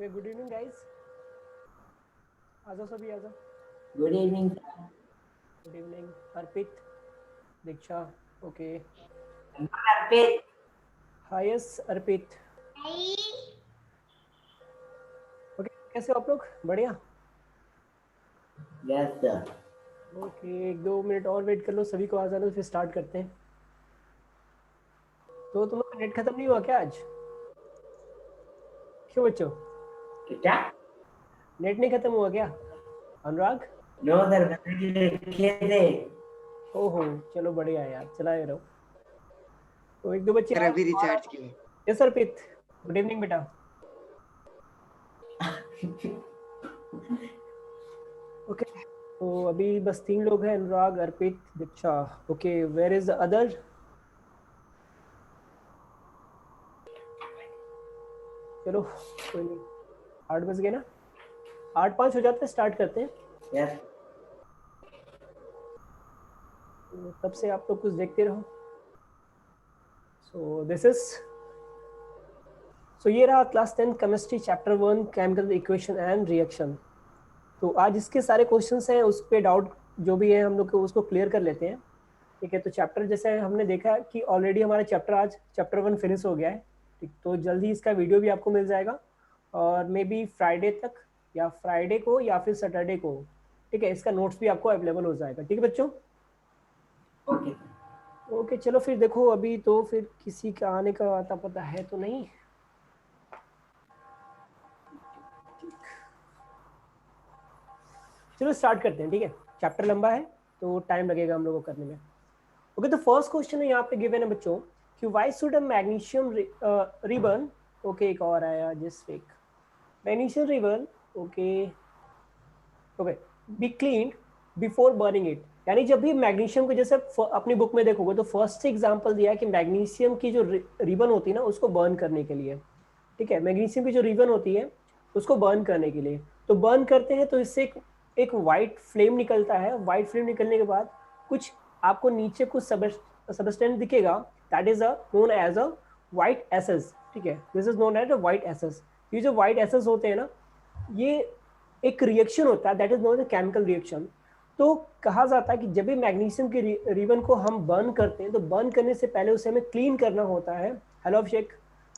Good evening guys. आ जाओ सभी, आ जाओ। Good evening. गुड इवनिंग अर्पित, दीक्षा। ओके। अर्पित। हाय यस अर्पित। Okay, कैसे हो आप लोग? बढ़िया। Yes sir. ओके, एक दो मिनट और वेट कर लो, सभी को आ जाना, फिर स्टार्ट करते हैं। तो तुम लोग का नेट खत्म नहीं हुआ क्या आज? क्यों बच्चों, क्या? नेट नहीं खत्म हुआ क्या? अनुराग? नो सर, मैंने लिखे थे। ओहो, चलो बढ़िया है यार, चलाए रहो। तो एक दो बच्चे सर आ अभी आ रहा रिचार्ज था। किए। यस अर्पित, गुड इवनिंग बेटा। ओके, तो अभी बस 3 लोग हैं, Anurag, Arpit, Diksha. Okay, where is the other? चलो कोई नहीं, 8 बज गए ना, 8:05 हो जाते हैं, स्टार्ट करते हैं। यस। तो तब से आप लोग कुछ देखते रहो। सो दिस इज, सो ये रहा class 10 chemistry chapter 1 chemical equation and reaction. तो आज इसके सारे क्वेश्चंस हैं, उस पे डाउट जो भी है हम लोग को उसको क्लियर कर लेते हैं। ठीक है, तो चैप्टर जैसे हमने देखा कि ऑलरेडी हमारा चैप्टर आज चैप्टर 1 फिनिश हो गया है। ठीक, तो जल्दी इसका वीडियो भी आपको मिल जाएगा, और मे बी फ्राइडे तक, या फ्राइडे को या फिर सैटरडे को। ठीक है, इसका नोट्स भी आपको अवेलेबल हो जाएगा। ठीक है बच्चों? ओके। ओके, चलो फिर देखो, अभी तो फिर किसी का आने का आता पता है तो नहीं। चलो स्टार्ट करते हैं। ठीक है, चैप्टर लंबा है तो टाइम लगेगा हम लोगों को करने में। ओके, तो फर्स्ट क्वेश्चन है यहाँ पे गिवन है बच्चों कि why should a magnesium ribbon, okay एक और आया जस्ट एक, magnesium ribbon, okay okay, be cleaned before burning it. यानी जब भी मैग्नीशियम को, जैसे अपनी बुक में देखोगे तो फर्स्ट एग्जांपल दिया है कि मैग्नीशियम की जो रिबन होती है ना, उसको बर्न करने के लिए। ठीक है, मैग्नीशियम की जो रिबन होती है उसको बर्न करने के लिए, तो बर्न करते हैं तो इससे एक वाइट फ्लेम निकलता है। वाइट फ्लेम निकलने के बाद कुछ आपको नीचे कुछ सबस्टेंस दिखेगा, that is known as a white ashes. ठीक है, this is known as a white ashes. ये जो वाइट एसेस होते हैं ना, ये एक रिएक्शन होता है, that is known as chemical reaction. तो कहा जाता है कि जब भी मैग्नीशियम के रिबन को हम बर्न करते हैं तो बर्न करने से पहले उसे हमें क्लीन करना होता है। हेलो अभिषेक,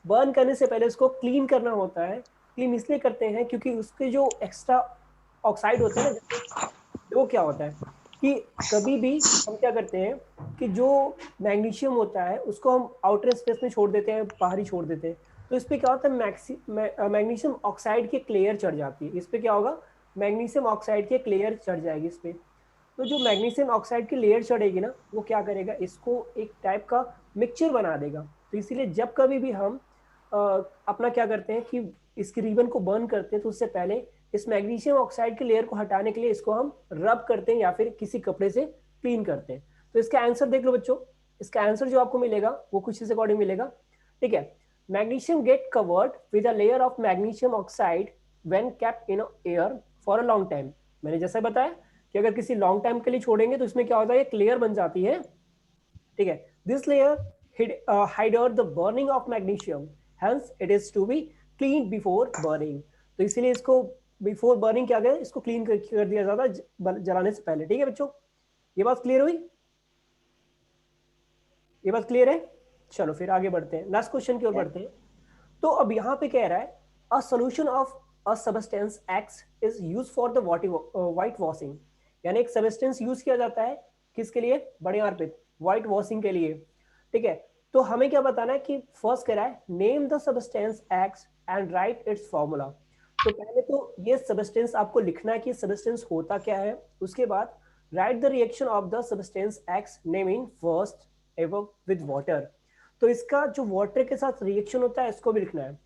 बर्न करने से पहले उसको क्लीन करना होता है। क्लीन इसलिए करते हैं क्योंकि उसके जो एक्स्ट्रा ऑक्साइड होते हैं ना, जैसे वो क्या होता है कि कभी भी हम क्या करते हैं कि जो मैग्नीशियम होता है उसको हम आउटर स्पेस में छोड़ देते हैं, बाहर ही छोड़ देते हैं। तो इस पे क्या होता है, मैग्नीशियम ऑक्साइड की एक लेयर चढ़ जाती है। इस पे क्या होगा, मैग्नीशियम ऑक्साइड की एक लेयर चढ़ जाएगी इस पे। तो जो मैग्नीशियम ऑक्साइड की लेयर चढ़ेगी ना, वो क्या करेगा, इसको एक टाइप का मिक्सचर बना देगा। तो इसीलिए जब कभी भी हम अ, अपना क्या करते हैं कि इसकी रिबन को बर्न करते हैं तो उससे पहले इस मैग्नीशियम ऑक्साइड की लेयर को हटाने के लिए इसको हम रब करते हैं या फिर किसी कपड़े से क्लीन करते हैं। तो इसका आंसर देख लो बच्चों, इसका आंसर जो आपको मिलेगा वो कुछ इस अकॉर्डिंग मिलेगा। ठीक है, magnesium get covered with a layer of magnesium oxide when kept in air for a long time. मैंने जैसा बताया कि अगर किसी लॉन्ग टाइम के लिए छोड़ेंगे तो इसमें क्या होता है, एक लेयर बन जाती है। ठीक है, this layer hide out the burning of magnesium, hence it is to be cleaned before burning। तो इसीलिए इसको बिफोर बर्निंग क्या गया, इसको क्लीन कर दिया जाता है जलाने से पहले। ठीक है बच्चों, ये बात क्लियर हुई? ये बात क्लियर है? चलो फिर आगे बढ़ते हैं, लास्ट क्वेश्चन की ओर यस। बढ़ते हैं। तो अब यहाँ पे कह रहा है a solution of a substance x is use for the white washing. यानी एक सबस्टेंस यूज किया जाता है किसके लिए, बड़े अर्पित? वाइट वॉशिंग के लिए। ठीक है, तो हमें क्या बताना है कि फर्स्ट कह रहा है name the substance x and right it's formula. तो पहले तो ये सबस्टेंस आपको लिखना है कि सबस्टेंस होता क्या है। उसके बाद right the reaction of the substance x name in first ever with water. तो इसका जो वाटर के साथ रिएक्शन होता है इसको भी लिखना है।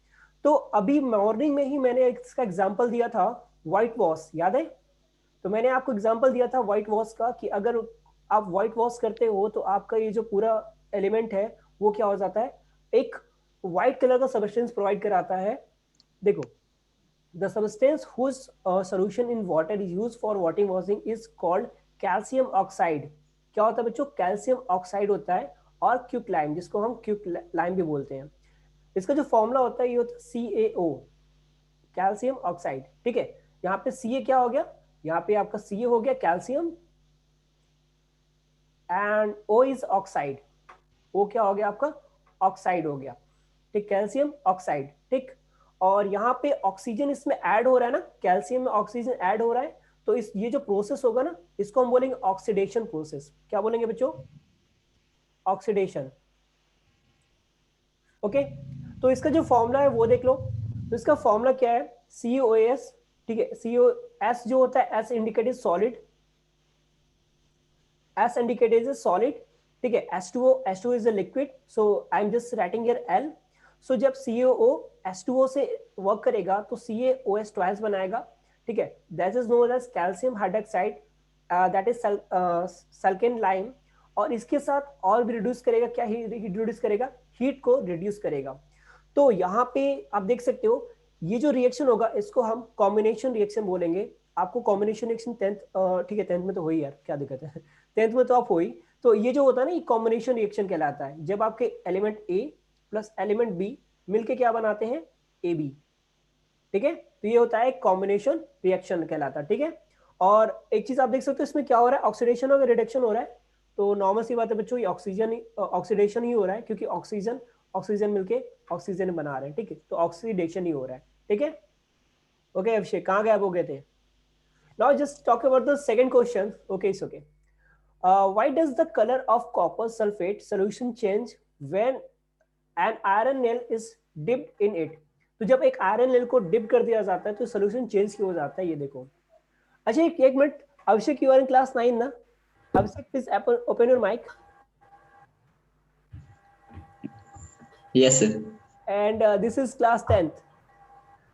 तो अभी मॉर्निंग में ही मैंने इसका एग्जांपल दिया था, व्हाइट वॉश, याद है? तो मैंने आपको एग्जांपल दिया था व्हाइट वॉश का कि अगर आप व्हाइट वॉश करते हो तो आपका ये जो पूरा एलिमेंट है वो क्या हो जाता है, एक व्हाइट कलर का सबस्टेंस प्रोवाइड कराता है। देखो, the substance whose solution in water is used for water washing is called calcium oxide। क्या होता है बच्चों, कैल्शियम ऑक्साइड होता है। और क्विक लाइम, जिसको हम क्विक लाइम भी बोलते हैं। इसका जो फॉर्मूला होता है ये होता है CaO, कैल्शियम ऑक्साइड, ठीक है। यहाँ पे Ca क्या हो गया, यहाँ पे आपका Ca हो गया calcium and O is oxide, O क्या हो गया आपका ऑक्साइड हो गया, ठीक, कैल्शियम ऑक्साइड, ठीक। और यहाँ पे ऑक्सीजन इसमें ऐड हो रहा है ना, कैल्शियम में ऑक्सीजन ऐड हो रहा है, तो इस ये जो प्रोसेस होगा ना इसको हम बोलेंगे ऑक्सीडेशन प्रोसेस। क्या बोलेंगे बच्चों, ऑक्सीडेशन, ओके। तो इसका जो फॉर्मूला है वो देख लो, तो इसका फॉर्मूला क्या है, COS, ठीक है। COS जो होता है, S indicated solid, S indicates a solid, ठीक है। H2O is a liquid, so I'm just writing here L. So जब CaO H2O से वर्क करेगा तो CaOS ट्वाइस बनाएगा, ठीक है। That is known as calcium hydroxide, that is slaked lime, और इसके साथ और भी रिड्यूस करेगा, क्या रिड्यूस करेगा, हीट को रिड्यूस करेगा। तो यहाँ पे आप देख सकते हो ये जो रिएक्शन होगा इसको हम कॉम्बिनेशन रिएक्शन बोलेंगे। आपको कॉम्बिनेशन रिएक्शन 10th, ठीक है 10th में तो हो ही यार, क्या दिक्कत है 10th में तो आप हो ही। तो ये जो होता है ना ये कॉम्बिनेशन रिएक्शन कहलाता है, जब आपके element A plus element B मिलके क्या बनाते हैं, AB, ठीक है। तो ये होता है कॉम्बिनेशन रिएक्शन कहलाता है, ठीक है। और एक चीज आप देख सकते हो इसमें क्या हो रहा है, ऑक्सीडेशन और रिडक्शन हो रहा है। तो नॉर्मल सी बात है बच्चों, ये ऑक्सीडेशन ही हो रहा है, क्योंकि ऑक्सीजन ऑक्सीजन मिलके ऑक्सीजन बना रहे हैं, ठीक है। तो ऑक्सीडेशन ही हो रहा है, ठीक है। ओके अभिषेक कहाँ गायब हो गए थे। Now just talk about the second question, okay it's okay. Why does the color of copper sulfate solution change when an iron nail is dipped in it? तो जब एक आयरन नेल को डिप कर दिया जाता है तो सोल्यूशन चेंज क्यों हो जाता है, ये देखो। अच्छा एक minute, Abhishek you are in class 9 ना, Abhishek please open your mike. Yes, sir. And this is class 10th,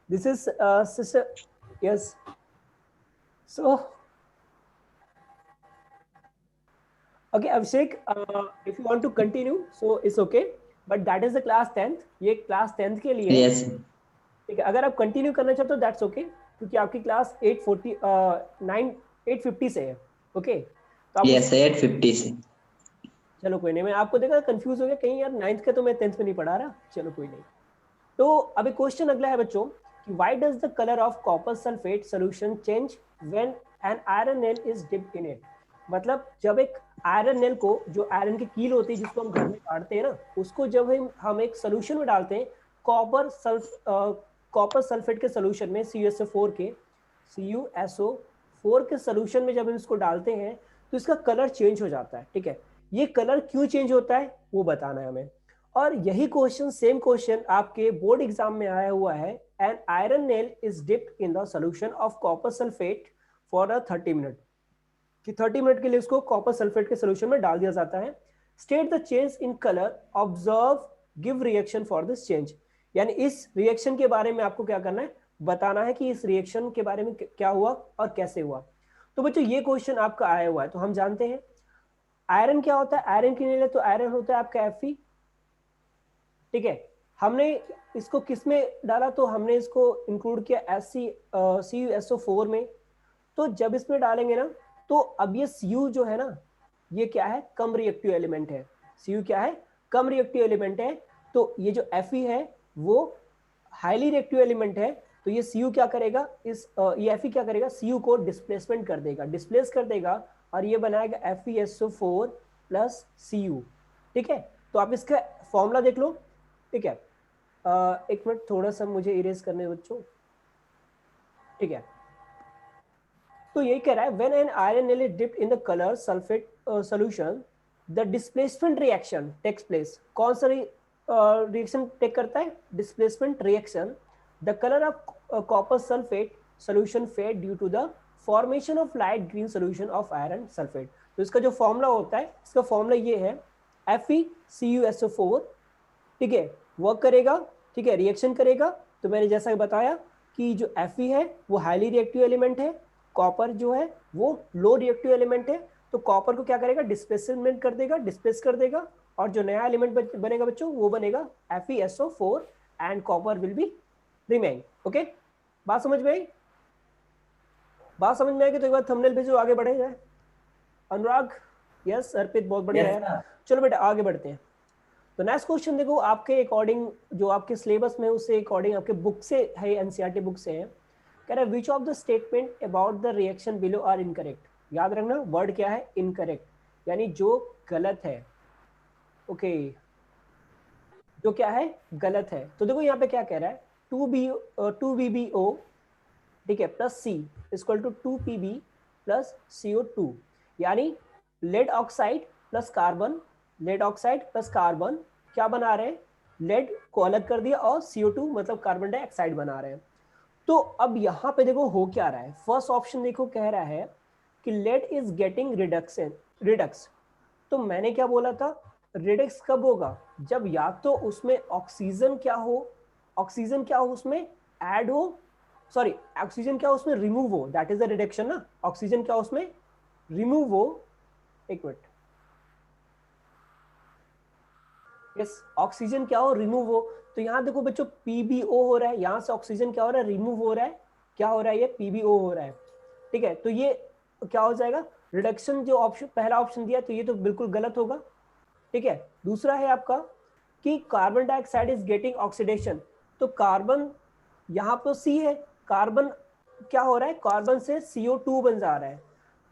this is sister, yes. So okay Abhishek, if you want to continue so it's okay, but that is the class 10th, ये class 10th के लिए है, Yes. ठीक है। अगर आप continue करना चाहते हो दैट्स ओके, क्योंकि आपकी क्लास 850 से है, ओके। तो आप Yes, 850 से। चलो कोई नहीं, मैं आपको देखा कंफ्यूज हो गया कहीं यार 9th का तो मैं 10th में नहीं पढ़ा रहा, चलो कोई नहीं। तो अभी क्वेश्चन अगला है बच्चों कि why does the colour of copper sulphate solution change when an iron nail is dipped in it. मतलब जब एक आयरन नेल को, जो आयरन की कील होती है जिसको हम घर में काटते हैं ना, उसको जब हम एक सोल्यूशन में डालते हैं, कॉपर सल्फेट के सोल्यूशन में CuSO4 के सोल्यूशन में जब हम इसको डालते हैं तो इसका कलर चेंज हो जाता है, ठीक है। ये कलर क्यों चेंज होता है वो बताना है हमें। और यही क्वेश्चन, सेम क्वेश्चन आपके बोर्ड एग्जाम में आया हुआ है, N iron nail is dipped in the solution of copper sulphate for 30 minute, कि 30 मिनट के लिए उसको कॉपर सल्फेट के सॉल्यूशन में डाल दिया जाता है। State the change in colour, observe, give reaction for this change. यानी इस रिएक्शन के बारे में आपको क्या करना है, बताना है कि इस रिएक्शन के बारे में क्या हुआ और कैसे हुआ। तो बच्चों ये क्वेश्चन आपका आया हुआ है, तो हम जानते हैं आयरन क्या होता है, आयरन की नेल है तो आयरन होता है आपका Fe, ठीक है। हमने इसको किस में डाला, तो हमने इसको इंक्लूड किया CuSO4 में। तो जब इसमें डालेंगे ना तो अब ये Cu जो है ना, ये क्या है, कम रिएक्टिव एलिमेंट है। Cu क्या है, कम रिएक्टिव एलिमेंट है। तो ये जो Fe है वो हाईली रिएक्टिव एलिमेंट है। तो ये Cu क्या करेगा, ये Fe क्या करेगा, Cu को डिस्प्लेसमेंट कर देगा, डिस्प्लेस कर देगा, और ये बनाएगा FeSO4 प्लस Cu, ठीक है। तो आप इसका फॉर्मूला देख लो, ठीक है। एक मिनट थोड़ा सा मुझे इरेज करने बच्चों, ठीक है। तो यही कह रहा है when an iron nail is dipped in the colour sulphate solution the displacement reaction takes place. कौन सा रिएक्शन टेक करता है, displacement reaction. The colour of copper sulphate solution fade due to the formation of light green solution of iron sulphate. तो इसका जो formula होता है, इसका फॉर्मूला ये है FeCuSO4, ठीक है, वर्क करेगा, ठीक है, रिएक्शन करेगा। तो मैंने जैसा बताया कि जो Fe है वो हाईली रिएक्टिव एलिमेंट है, कॉपर जो है वो लो रिएक्टिव एलिमेंट है। तो कॉपर को क्या करेगा, डिस्प्लेसमेंट कर देगा, डिस्प्लेस कर देगा, और जो नया एलिमेंट बनेगा बच्चों वो बनेगा FeSO4 and copper will be remain. Okay, बात समझ में आई? बात समझ में आई कि तो एक बार थंबनेल भेजो, आगे बढ़े जाए। अनुराग, यस अर्पित, बहुत बढ़िया है। चलो बेटा आगे बढ़ते हैं। तो नेक्स्ट क्वेश्चन देखो, आपके अकॉर्डिंग जो आपके सिलेबस में उससे अकॉर्डिंग आपके बुक से है, एनसीईआरटी बुक से है, कह रहा है which of the statement about the reaction below are incorrect. याद रखना वर्ड क्या है, इनकरेक्ट, यानी जो गलत है। ओके, जो क्या है, गलत है। तो देखो यहाँ पे क्या कह रहा है, 2BbO, ठीक है, plus C equal to 2Pb plus CO2, यानी lead oxide plus carbon, lead oxide plus carbon क्या बना रहे हैं, लेड को अलग कर दिया और CO2 मतलब कार्बन डाइऑक्साइड बना रहे हैं। तो अब यहाँ पे देखो हो क्या रहा है, फर्स्ट ऑप्शन देखो कह रहा है कि लेड इज गेटिंग रिडक्स। तो मैंने क्या बोला था, रिडक्स कब होगा, जब या तो उसमें ऑक्सीजन क्या हो, ऑक्सीजन क्या हो उसमें ऐड हो, सॉरी ऑक्सीजन क्या हो उसमें रिमूव हो, दैट इज द रिडक्शन ना। ऑक्सीजन क्या हो उसमें रिमूव हो, एक मिनट, यस ऑक्सीजन क्या हो रिमूव हो। तो यहाँ देखो बच्चों PbO हो रहा है, यहाँ से ऑक्सीजन क्या हो रहा है, रिमूव हो रहा है, क्या हो रहा है, ये PbO हो रहा है, ठीक है। तो ये क्या हो जाएगा, रिडक्शन जो ऑप्शन पहला ऑप्शन दिया, तो ये तो बिल्कुल गलत होगा, ठीक है। दूसरा है आपका कि carbon dioxide is getting oxidation, तो कार्बन यहाँ पर C है, कार्बन क्या हो रहा है, कार्बन से CO2 बन जा रहा है,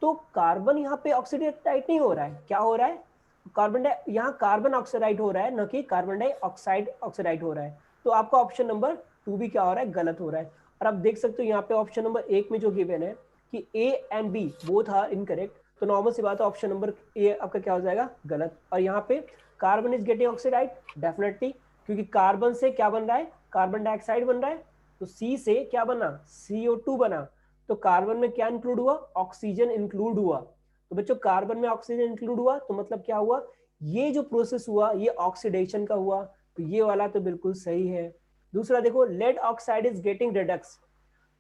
तो कार्बन यहाँ पे ऑक्सीडेट नहीं हो रहा है, क्या हो रहा है, कार्बन यहाँ कार्बन ऑक्साइड हो रहा है, न कि कार्बन डाइऑक्साइड ऑक्साइड हो रहा है। तो आपका ऑप्शन नंबर 2 भी क्या हो रहा है, गलत हो रहा है। और आप देख सकते हो यहाँ पे ऑप्शन नंबर 1 में जो गिवन है कि A and B both are incorrect, तो नॉर्मल सी बात है ऑप्शन नंबर ए आपका क्या हो जाएगा, गलत। और यहाँ पे carbon is getting oxidised, definitely, क्योंकि कार्बन से क्या बन रहा है, कार्बन डाइऑक्साइड बन रहा है, तो C से क्या बना, CO2 बना, तो कार्बन में क्या इंक्लूड हुआ, ऑक्सीजन इंक्लूड हुआ। तो बच्चों कार्बन में ऑक्सीजन इंक्लूड हुआ, तो मतलब क्या हुआ, ये जो प्रोसेस हुआ ये ऑक्सीडेशन का हुआ, तो ये वाला तो बिल्कुल सही है। दूसरा देखो, lead oxide is getting reduced,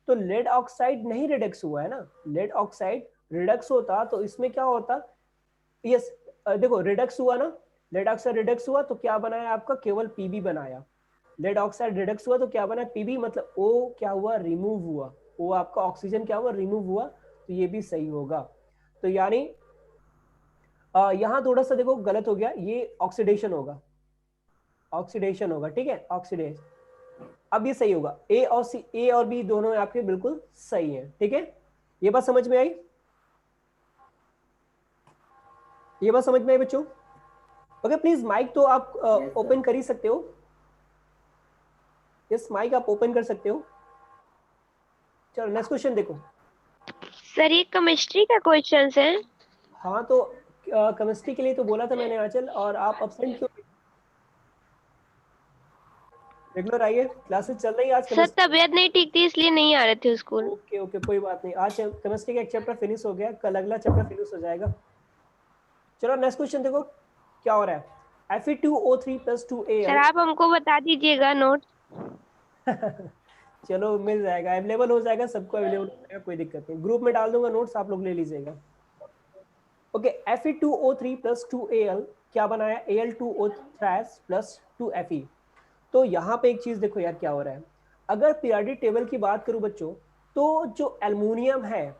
तो लेड ऑक्साइड नहीं रिडक्स हुआ है ना, लेड ऑक्साइड रिडक्स होता तो इसमें क्या होता, यस देखो रिडक्स हुआ ना, लेड ऑक्साइड रिडक्स हुआ तो क्या बनाया आपका, केवल Pb बनाया। लेड ऑक्साइड रिडक्स हुआ तो क्या बना, Pb, मतलब O क्या हुआ, रिमूव हुआ, O आपका ऑक्सीजन क्या हुआ, रिमूव हुआ, तो ये भी सही होगा। तो यानी यहाँ थोड़ा सा देखो गलत हो गया, ये ऑक्सीडेशन होगा, ऑक्सीडेशन होगा, ठीक है, ऑक्सीडेशन। अब ये सही होगा, ए और बी दोनों आपके बिल्कुल सही है, ठीक है। ये बात समझ में आई, ये बात समझ में आई बच्चों। ओके प्लीज माइक तो आप ओपन कर ही सकते हो, यस माइक आप ओपन कर सकते हो। चलो नेक्स्ट क्वेश्चन देखो। सर ये केमिस्ट्री का क्वेश्चन है। हाँ तो केमिस्ट्री के लिए तो बोला था मैंने आंचल, और आप अपसेंट क्यों, रेगुलर आइए, क्लासेस चल रही है आज। सर तबीयत नहीं ठीक थी इसलिए नहीं आ रहे थे स्कूल। ओके ओके कोई बात नहीं, आज केमिस्ट्री का एक चैप्टर फिनिश हो गया, कल अगला चैप्टर फिनिश हो जाएगा। चलो नेक्स्ट क्वेश्चन देखो क्या हो रहा है, Fe2O3 + 2Al। सर आप हमको बता दीजिएगा नोट। चलो मिल जाएगा, अवेलेबल हो जाएगा, सबको अवेलेबल हो जाएगा, कोई दिक्कत नहीं, ग्रुप में डाल दूंगा नोट्स, आप लोग ले लीजिएगा। ओके Fe2O3 + 2Al क्या बनाया, Al2O3 + 2Fe। तो यहाँ पे एक चीज देखो यार क्या हो रहा है, अगर पीरियोडिक टेबल की बात करूं बच्चों, तो जो एल्युमिनियम है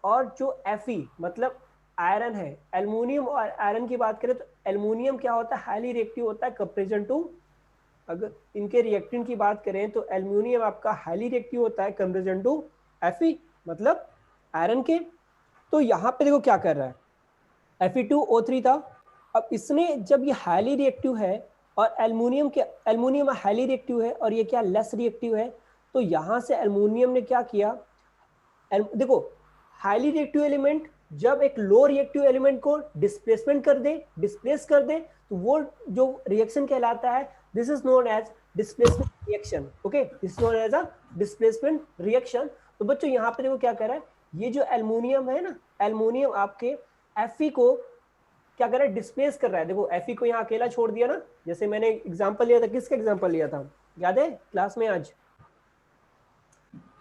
और जो Fe मतलब आयरन है, एल्युमिनियम और आयरन की बात करें तो एल्युमिनियम क्या होता है, हाईली रिएक्टिव होता है कंपैरिजन टू, अगर इनके रिएक्टेंट की बात करें तो एल्युमिनियम आपका हाईली रिएक्टिव होता है कंपैरिजन टू Fe मतलब आयरन के। तो यहाँ पे देखो क्या कर रहा है, Fe2O3 था, अब इसने जब ये हाईली रिएक्टिव है और एल्युमिनियम हाईली रिएक्टिव है और ये क्या लेस रिएक्टिव है, तो यहाँ से एल्युमिनियम ने क्या किया, देखो हाईली रिएक्टिव एलिमेंट जब एक लो रिएक्टिव एलिमेंट को डिस्प्लेस कर दे तो वो जो रिएक्शन कहलाता है, this is known as displacement reaction. Okay, this is known as a displacement reaction. तो बच्चों यहाँ पे देखो क्या कर रहा है, ये जो एल्युमिनियम है ना, एल्युमिनियम आपके Fe को क्या कर रहा है, डिस्प्लेस कर रहा है। देखो Fe को यहाँ अकेला छोड़ दिया ना, जैसे मैंने एग्जांपल लिया था, किसका एग्जांपल लिया था याद है क्लास में आज,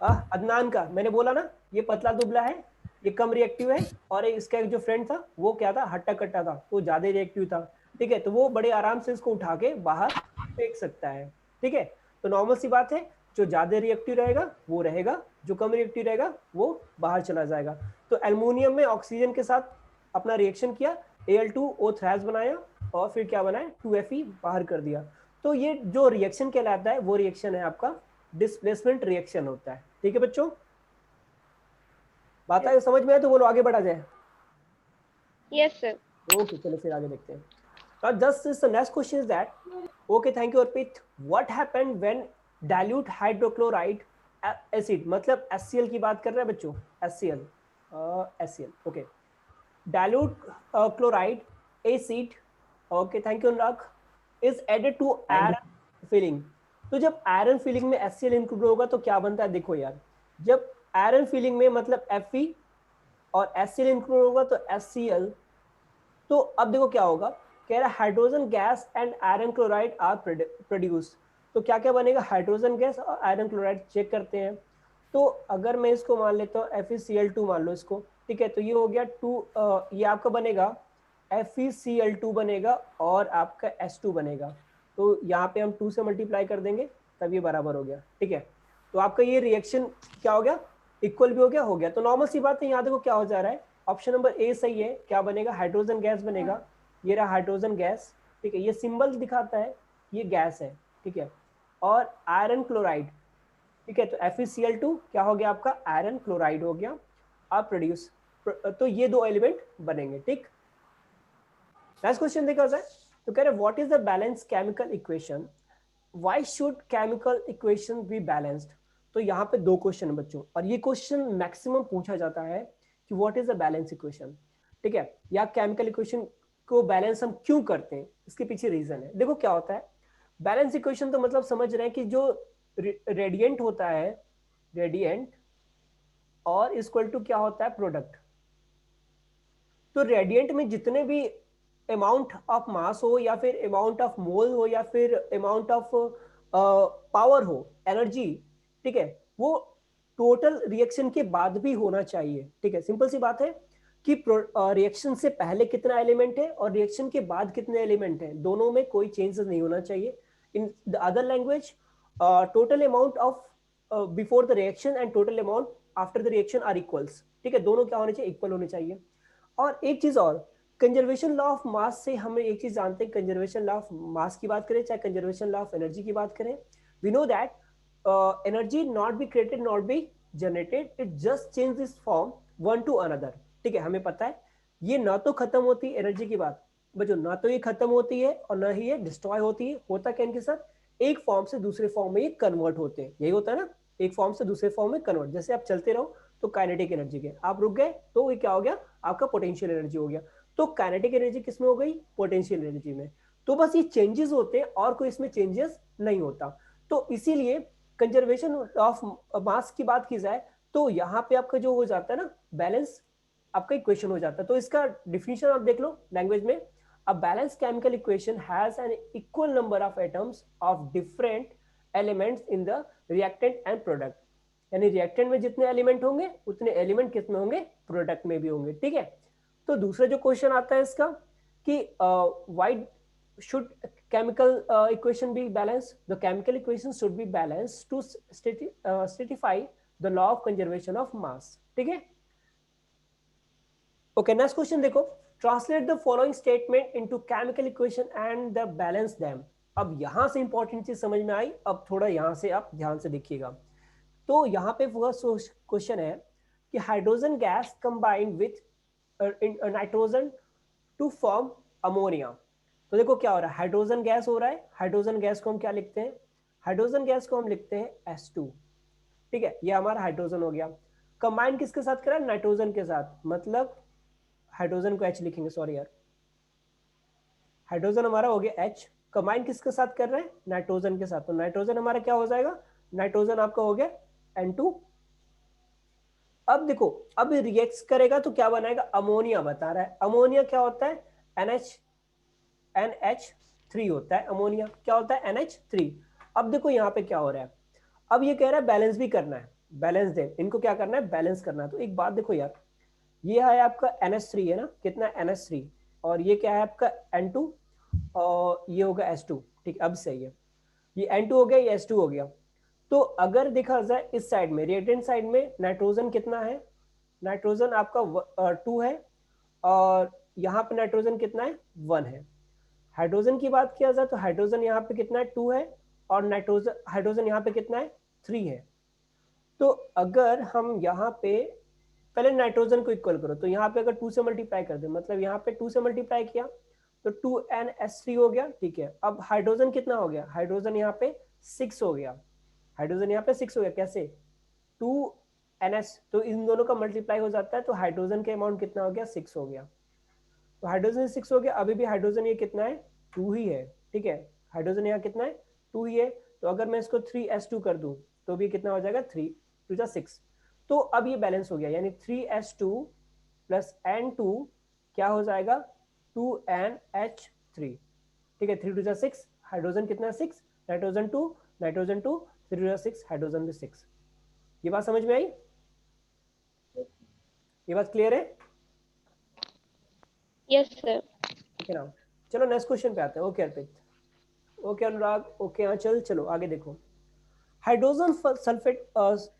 अदनान का। मैंने बोला ना ये पतला दुबला है, ये कम रिएक्टिव है, और इसका एक जो फ्रेंड था वो क्या था, हट्टा कट्टा था, वो ज्यादा रिएक्टिव था, ठीक है। तो वो बड़े आराम से इसको उठा के बाहर फेंक सकता है, ठीक है। तो नॉर्मल सी बात है, जो ज्यादा रिएक्टिव रहेगा वो रहेगा, जो कम रिएक्टिव रहेगा वो बाहर चला जाएगा। तो एल्युमिनियम में ऑक्सीजन के साथ अपना रिएक्शन किया, Al2O3 बनाया, और फिर क्या बना है 2Fe बाहर कर दिया। तो ये जो रिएक्शन कहलाता है वो रिएक्शन है आपका डिस्प्लेसमेंट रिएक्शन होता है। ठीक है बच्चों, बात आगे समझ में आए तो बोलो, आगे बढ़ा जाए। Yes sir. ओके चलो फिर आगे देखते हैं। Now just this, the next question is that, okay thank you Arpit, what happened when dilute hydrochloride acid, मतलब HCl की बात कर रहे हैं बच्चों, HCl, okay, dilute chloride acid, okay thank you Anurag, is added to iron filling। तो जब iron filling में HCl इंक्लूड होगा तो क्या बनता है, देखो यार, जब आयरन फिलिंग में मतलब Fe और HCl इंक्लूड होगा तो HCl, तो अब देखो क्या होगा, कह रहा है hydrogen gas and iron chloride are produce. तो क्या क्या बनेगा, हाइड्रोजन गैस और आयरन क्लोराइड चेक करते हैं। तो अगर मैं इसको मान लेता हूँ FeCl2 मान लो इसको, ठीक है, तो ये हो गया 2, ये आपका बनेगा FeCl2 बनेगा और आपका H2 बनेगा। तो यहाँ पे हम 2 से मल्टीप्लाई कर देंगे तब ये बराबर हो गया। ठीक है, तो आपका ये रिएक्शन क्या हो गया, इक्वल भी हो गया। तो नॉर्मल सी बात है, यहाँ देखो क्या हो जा रहा है, ऑप्शन नंबर ए सही है। क्या बनेगा, हाइड्रोजन गैस बनेगा। ये रहा हाइड्रोजन गैस, ठीक है, ये सिंबल दिखाता है, ये गैस है, ठीक है, और आयरन क्लोराइड, ठीक है, तो FeCl2 क्या हो गया आपका, आयरन क्लोराइड हो गया, आप प्रोड्यूस, तो ये 2 एलिमेंट बनेंगे। ठीक, नेक्स्ट क्वेश्चन देखा जाए तो कह रहे what is the balance chemical equation, why should chemical equation be balanced. तो यहाँ पे 2 क्वेश्चन है बच्चों, और ये क्वेश्चन मैक्सिमम पूछा जाता है कि what is the balance equation, ठीक है, या केमिकल इक्वेशन को बैलेंस हम क्यों करते हैं, इसके पीछे रीजन है। देखो क्या होता है, बैलेंस इक्वेशन तो मतलब समझ रहे हैं कि जो रेडिएंट होता है, रेडिएंट और इक्वल टू क्या होता है, प्रोडक्ट। तो रेडिएंट में जितने भी अमाउंट ऑफ मास हो या फिर अमाउंट ऑफ मोल हो या फिर अमाउंट ऑफ पावर हो, एनर्जी, ठीक है, वो टोटल रिएक्शन के बाद भी होना चाहिए। ठीक है, सिंपल सी बात है कि रिएक्शन से पहले कितना एलिमेंट है और रिएक्शन के बाद कितने एलिमेंट हैं, दोनों में कोई चेंजेस नहीं होना चाहिए। In the other language, total amount of before the reaction and total amount after the reaction are equals. ठीक है, दोनों क्या होने चाहिए, इक्वल होने चाहिए। और एक चीज और, कंजर्वेशन लॉ ऑफ मास से हम एक चीज जानते हैं, कंजर्वेशन लॉ ऑफ मास की बात करें चाहे कंजर्वेशन लॉ ऑफ एनर्जी की बात करें, we know that energy not be created not be generated, it just change this form one to another. ठीक है, हमें पता है ये ना तो खत्म होती है एनर्जी की बात बच्चों, ना तो ये खत्म होती है और ना ही ये डिस्ट्रॉय होती है। होता क्या इनके साथ, एक फॉर्म से दूसरे फॉर्म में ये कन्वर्ट होते हैं, यही होता है ना, एक फॉर्म से दूसरे फॉर्म में कन्वर्ट। जैसे आप चलते रहो तो काइनेटिक एनर्जी के, आप रुक गए तो ये क्या हो गया, आपका पोटेंशियल एनर्जी हो गया। तो काइनेटिक एनर्जी किस में हो गई, पोटेंशियल एनर्जी में। तो बस ये चेंजेस होते हैं और कोई इसमें चेंजेस नहीं होता। तो इसीलिए कंजर्वेशन ऑफ मास की बात की जाए तो यहाँ पे आपका जो हो जाता है ना बैलेंस, आपका इक्वेशन हो जाता है। तो इसका डिफिनीशन आप देख लो लैंग्वेज में, a balance chemical equation has an equal number of atoms of different elements in the reactant and product. यानी रिएक्टेंट में जितने एलिमेंट होंगे उतने एलिमेंट कितने होंगे, प्रोडक्ट में भी होंगे। ठीक है, तो दूसरा जो क्वेश्चन आता है इसका कि why should chemical equation be balanced, the chemical equation should be balanced to certify the law of conservation of mass। ठीक है, ओके, नेक्स्ट क्वेश्चन देखो, translate the following statement into chemical equation and the balance them. अब यहां से important चीज समझ में आई, अब थोड़ा यहां से आप ध्यान से देखिएगा। तो यहाँ पे फर्स्ट क्वेश्चन है कि hydrogen gas combined with nitrogen to form ammonia. तो देखो क्या हो रहा है, हाइड्रोजन गैस हो रहा है, हाइड्रोजन गैस को हम क्या लिखते हैं, हाइड्रोजन गैस को हम लिखते हैं H2। ठीक है, ये हमारा हाइड्रोजन हो गया, कंबाइन किसके साथ करा, नाइट्रोजन के साथ, मतलब हाइड्रोजन को H लिखेंगे, सॉरी यार, हाइड्रोजन हमारा हो गया H, कंबाइन किसके साथ कर रहे हैं, नाइट्रोजन के साथ। तो नाइट्रोजन हमारा क्या हो जाएगा, नाइट्रोजन आपका हो गया N2। अब देखो, अब रिएक्ट करेगा तो क्या बनाएगा, अमोनिया बता रहा है। अमोनिया क्या होता है, NH3 होता है अमोनिया, क्या होता है NH3। अब देखो यहाँ पे क्या हो रहा है, अब ये कह रहा है बैलेंस भी करना है, बैलेंस दे, इनको क्या करना है, बैलेंस करना है। तो एक बात देखो यार, ये है आपका NH3 है ना, कितना NH3, और ये क्या है आपका N2 और ये होगा H2। ठीक, अब सही है, ये N2 हो गया, ये H2 हो गया। तो अगर देखा जाए इस साइड में, रिएक्टेंट साइड में नाइट्रोजन कितना है, नाइट्रोजन आपका 2 है और यहाँ पे नाइट्रोजन कितना है, 1 है। हाइड्रोजन की बात किया जाए तो हाइड्रोजन यहाँ पे कितना है 2 है, और नाइट्रोजन हाइड्रोजन यहाँ पे कितना है 3 है। तो अगर हम यहाँ पे पहले नाइट्रोजन को इक्वल करो, तो यहाँ पे अगर 2 से मल्टीप्लाई कर दे, मतलब यहाँ पे 2 से मल्टीप्लाई किया तो 2NH3 हो गया, ठीक है। अब हाइड्रोजन कितना हो गया, हाइड्रोजन यहाँ पे 6 हो गया, हाइड्रोजन यहाँ पे 6 हो गया, कैसे 2NH, तो इन दोनों का मल्टीप्लाई हो जाता है, तो हाइड्रोजन के अमाउंट कितना हो गया 6 हो गया। तो हाइड्रोजन 6 हो गया, अभी भी हाइड्रोजन ये कितना है 2 ही है, ठीक है, हाइड्रोजन यहाँ कितना है 2 ही है। तो अगर मैं इसको 3s2 कर दूं तो भी कितना हो जाएगा 3 2 जा 6। तो अब ये बैलेंस हो गया, यानी 3s2 प्लस n2 क्या हो जाएगा 2NH3, ठीक है, 3 2 जा 6, हाइड्रोजन कितना 6, नाइट्रोजन 2, नाइट्रोजन 2, 3 2 जा 6, हाइड्रोजन भी 6। ये बात समझ में आई, ये बात क्लियर है? Yes sir. ठीक है ना, चलो नेक्स्ट क्वेश्चन पे आते हैं। Okay Arpit, okay Anurag, okay Anchal, चलो आगे देखो। Hydrogen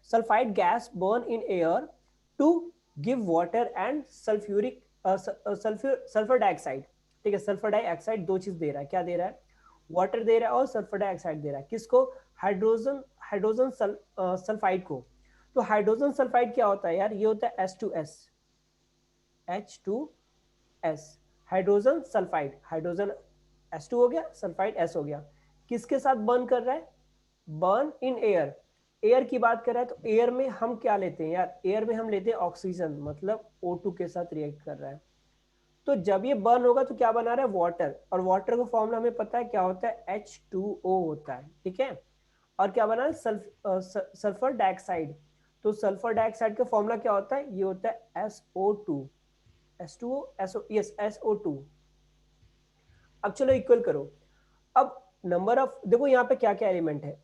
sulphide gas burn in air to give water and sulphuric sulphur dioxide, ठीक है, सल्फर डाइऑक्साइड दो चीज दे रहा है, क्या दे रहा है, वाटर दे रहा है और सल्फर डाइऑक्साइड दे रहा है, किसको, हाइड्रोजन हाइड्रोजन सल्फाइड को। तो हाइड्रोजन सल्फाइड क्या होता है यार, ये होता है H2S, H2S, hydrogen sulphide, hydrogen H2 हो गया, सल्फाइड S हो गया, किसके साथ बर्न कर रहा है, बर्न इन एयर, एयर की बात कर रहा है। तो एयर में हम क्या लेते हैं यार, एयर में हम लेते हैं ऑक्सीजन, मतलब O2 के साथ रिएक्ट कर रहा है। तो जब ये बर्न होगा तो क्या बना रहा है, वाटर, और वाटर का फॉर्मूला हमें पता है क्या होता है, H2O होता है, ठीक है। और क्या बना है, सल्फर डाइऑक्साइड, तो सल्फर डाइऑक्साइड का फॉर्मूला क्या होता है, ये होता है SO2, H2O, यस SO2। अब चलो इक्वल करो, अब नंबर ऑफ, देखो यहाँ पे क्या क्या एलिमेंट है,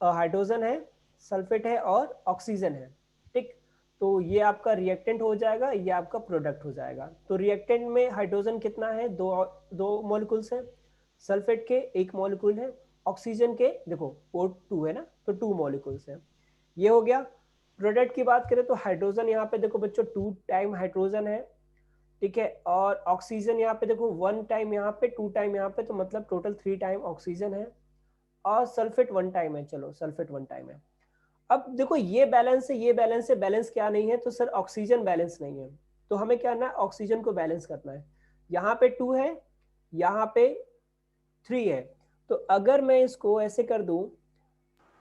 हाइड्रोजन है, सल्फेट है और ऑक्सीजन है, ठीक। तो ये आपका रिएक्टेंट हो जाएगा, ये आपका प्रोडक्ट हो जाएगा। तो रिएक्टेंट में हाइड्रोजन कितना है, दो मॉलिक्यूल्स है, सल्फेट के एक मॉलिक्यूल है, ऑक्सीजन के देखो O2 है ना, तो 2 मॉलिक्यूल्स है, ये हो गया। प्रोडक्ट की बात करें तो हाइड्रोजन यहाँ पे देखो बच्चों 2 टाइम हाइड्रोजन है, ठीक है, और ऑक्सीजन यहाँ पे देखो 1 टाइम यहाँ पे, 2 टाइम यहाँ पे, तो मतलब टोटल 3 टाइम ऑक्सीजन है, और सल्फेट 1 टाइम है, चलो सल्फेट 1 टाइम है। अब देखो ये बैलेंस है, ये बैलेंस है, बैलेंस क्या नहीं है, तो सर ऑक्सीजन बैलेंस नहीं है, तो हमें क्या करना है, ऑक्सीजन को बैलेंस करना है। यहाँ पे 2 है, यहाँ पे 3 है, तो अगर मैं इसको ऐसे कर दूं,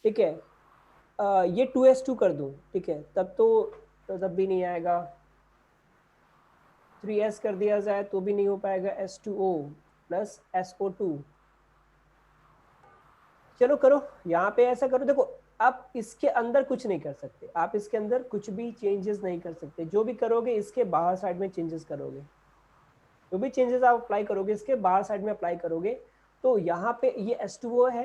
ठीक है, ये 2s2 कर दूं, ठीक है, तब भी नहीं आएगा, 3s कर दिया जाए तो भी नहीं हो पाएगा, H2O प्लस SO2, चलो करो, यहाँ पे ऐसा करो, देखो आप इसके अंदर कुछ नहीं कर सकते, आप इसके अंदर कुछ भी चेंजेस नहीं कर सकते, जो भी करोगे इसके बाहर साइड में चेंजेस करोगे, जो भी चेंजेस आप अप्लाई करोगे इसके बाहर साइड में अप्लाई करोगे। तो यहाँ पे ये H2O है,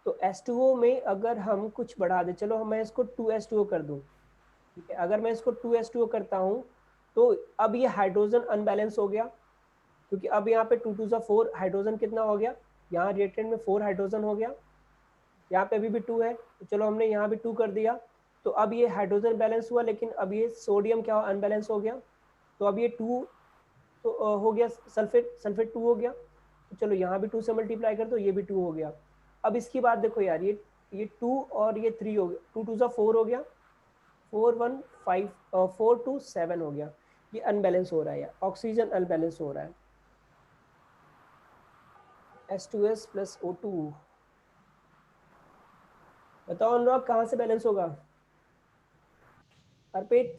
तो H2O में अगर हम कुछ बढ़ा दे, चलो मैं इसको 2H2O कर दूं, ठीक है, अगर मैं इसको 2H2O करता हूँ तो अब ये हाइड्रोजन अनबैलेंस हो गया, क्योंकि अब यहाँ पे 2 2 जा 4 हाइड्रोजन कितना हो गया, यहाँ रिएक्टेंट में 4 हाइड्रोजन हो गया, यहाँ पे अभी भी 2 है, तो चलो हमने यहाँ भी 2 कर दिया, तो अब ये हाइड्रोजन बैलेंस हुआ, लेकिन अब ये सोडियम क्या अनबैलेंस हो गया, तो अब ये 2 तो हो गया, सल्फेट 2 हो गया, तो चलो यहाँ भी 2 से मल्टीप्लाई कर दो, ये भी 2 हो गया। अब इसकी बात देखो यार, ये 2 और ये 3 हो गया, 2 2 जा 4 हो गया, 4 1 5 4 2 7 हो गया, ये अनबैलेंस हो रहा है यार, ऑक्सीजन अनबैलेंस हो रहा है, H2S प्लस O2। बताओ अनुराग कहाँ से बैलेंस होगा, अर्पित,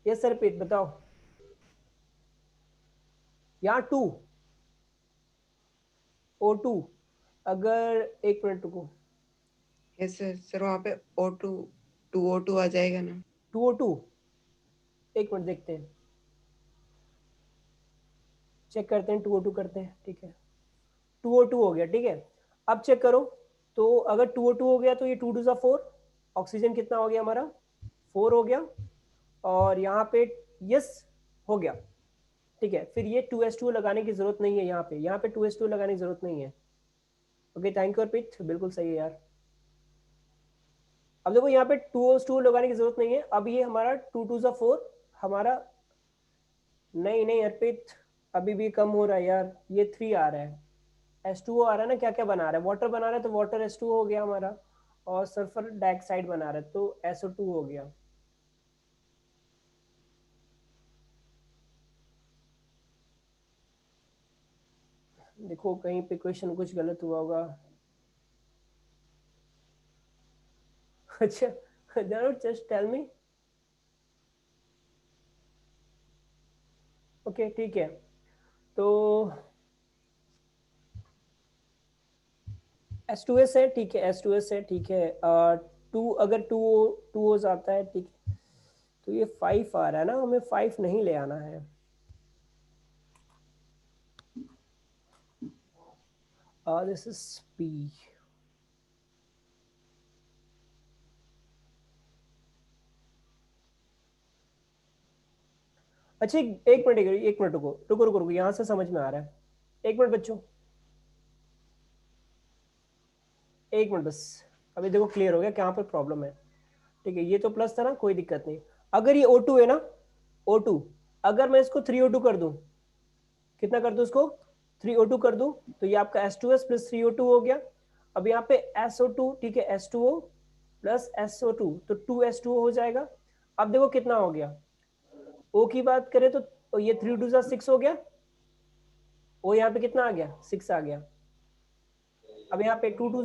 यस अर्पित बताओ, यहाँ 2 O2, अगर एक मिनट रुको, यस सर, सर वहाँ पे O2 2O2 आ जाएगा ना, 2O2, एक मिनट देखते हैं, चेक करते हैं, 2O2 करते हैं, ठीक है, 2O2 हो गया, ठीक है। अब चेक करो, तो अगर 2O2 हो गया तो ये 2 2 जा 4, ऑक्सीजन कितना हो गया हमारा 4 हो गया, और यहाँ पे यस हो गया, ठीक है, फिर ये 2s2 लगाने की जरूरत नहीं है, यहाँ पे 2s2 लगाने की जरूरत नहीं है। ओके थैंक यू अर्पित, बिल्कुल सही है यार। अब देखो यहाँ पे 2s2 लगाने की जरूरत नहीं है, अब ये हमारा 2 2 जा 4 हमारा, नहीं नहीं अर्पित, अभी भी कम हो रहा है यार, ये 3 आ रहा है, H2O आ रहा है ना, क्या क्या बना रहा है, वाटर बना रहा है, तो वाटर H2O हो गया हमारा, और सल्फर डाइऑक्साइड बना रहा है तो SO2 हो गया। देखो कहीं पे क्वेश्चन कुछ गलत हुआ होगा। अच्छा, जस्ट टेल मी। ओके ठीक है, तो H2S है, ठीक है, H2S है, ठीक है, टू अगर टू हो जाता है, ठीक है, तो ये 5 आ रहा है ना, हमें 5 नहीं ले आना है। This is P। अच्छा एक मिनट, एक मिनट रुको रुको रुको रुको, यहाँ से समझ में आ रहा है, एक मिनट बच्चों, एक मिनट बस। अभी देखो क्लियर हो गया कहाँ पर प्रॉब्लम है। ठीक है, ये तो प्लस था ना, कोई दिक्कत नहीं। अगर ये O2 है ना, O2, अगर मैं इसको 3O2 कर दूं, कितना कर दूं इसको, 3O2 कर दूं, तो ये आपका H2S प्लस 3O2 हो गया। अब यहाँ पे SO2, ठीक है, H2O प्लस SO2, तो 2H2O हो जाएगा। अब देखो कितना हो गया, O की बात करें तो ये 3 2 6 हो गया, O यहाँ पे कितना आ गया, 6 आ गया। अब यहाँ पे 2 2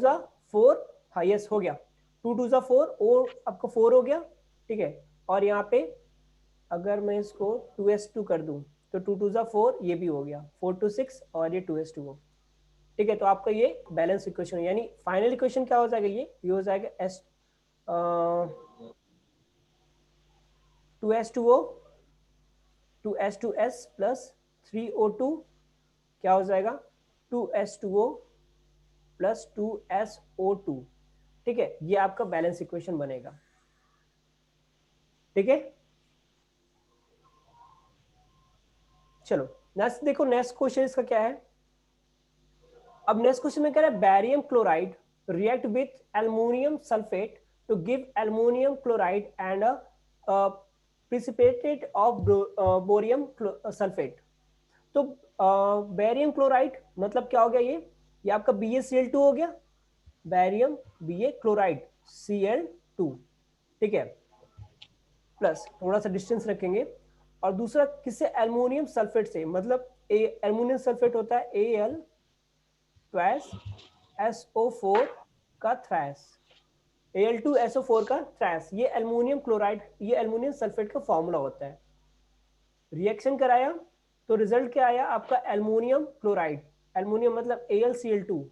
4, हाँ यस हो गया, 2 2 4, O आपका 4 हो गया, ठीक है। और यहाँ पे अगर मैं इसको 2s2 कर दूं, तो 2 2 4, ये भी हो गया, 4 2 6, और ये 2s2 हो। ठीक है, तो आपका ये बैलेंस इक्वेशन, यानी फाइनल इक्वेशन क्या हो जाएगा, ये हो जाएगा S 2s2o 2s2s plus 3o2, क्या हो जाएगा 2s2o प्लस 2SO2। ठीक है, ये आपका बैलेंस इक्वेशन बनेगा। ठीक है, चलो नेक्स्ट देखो, नेक्स्ट क्वेश्चन इसका क्या है। अब नेक्स्ट क्वेश्चन में कह रहा है barium chloride react with aluminium sulphate to give aluminium chloride and precipitate of barium sulphate. तो बैरियम क्लोराइड मतलब क्या हो गया, ये आपका BaCl2 हो गया, बैरियम Ba क्लोराइड Cl2, ठीक है, प्लस थोड़ा सा डिस्टेंस रखेंगे, और दूसरा किससे, एल्युमिनियम सल्फेट से, मतलब एल्युमिनियम सल्फेट होता है Al ट्वाइस SO4 का थ्राइस, Al2SO4 का थ्राइस, ये एल्युमिनियम क्लोराइड, ये एल्युमिनियम सल्फेट का फॉर्मूला होता है। रिएक्शन कराया तो रिजल्ट क्या आया आपका, एल्युमिनियम क्लोराइड, एल्युमिनियम मतलब AlCl2,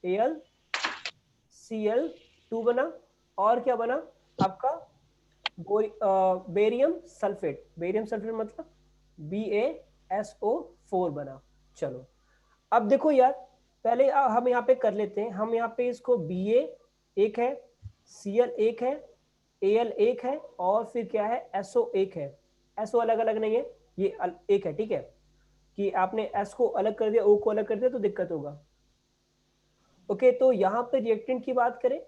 AlCl2 बना, और क्या बना आपका बेरियम सल्फेट, बेरियम सल्फेट मतलब BaSO4 बना। चलो अब देखो यार, पहले हम यहाँ पे कर लेते हैं, हम यहाँ पे इसको Ba एक है, Cl एक है, Al एक है, और फिर क्या है SO एक है, SO अलग अलग नहीं है, ये एक है, ठीक है, कि आपने S को अलग कर दिया, O को अलग कर दिया तो दिक्कत होगा। ओके, तो यहाँ पे रिएक्टेंट की बात करें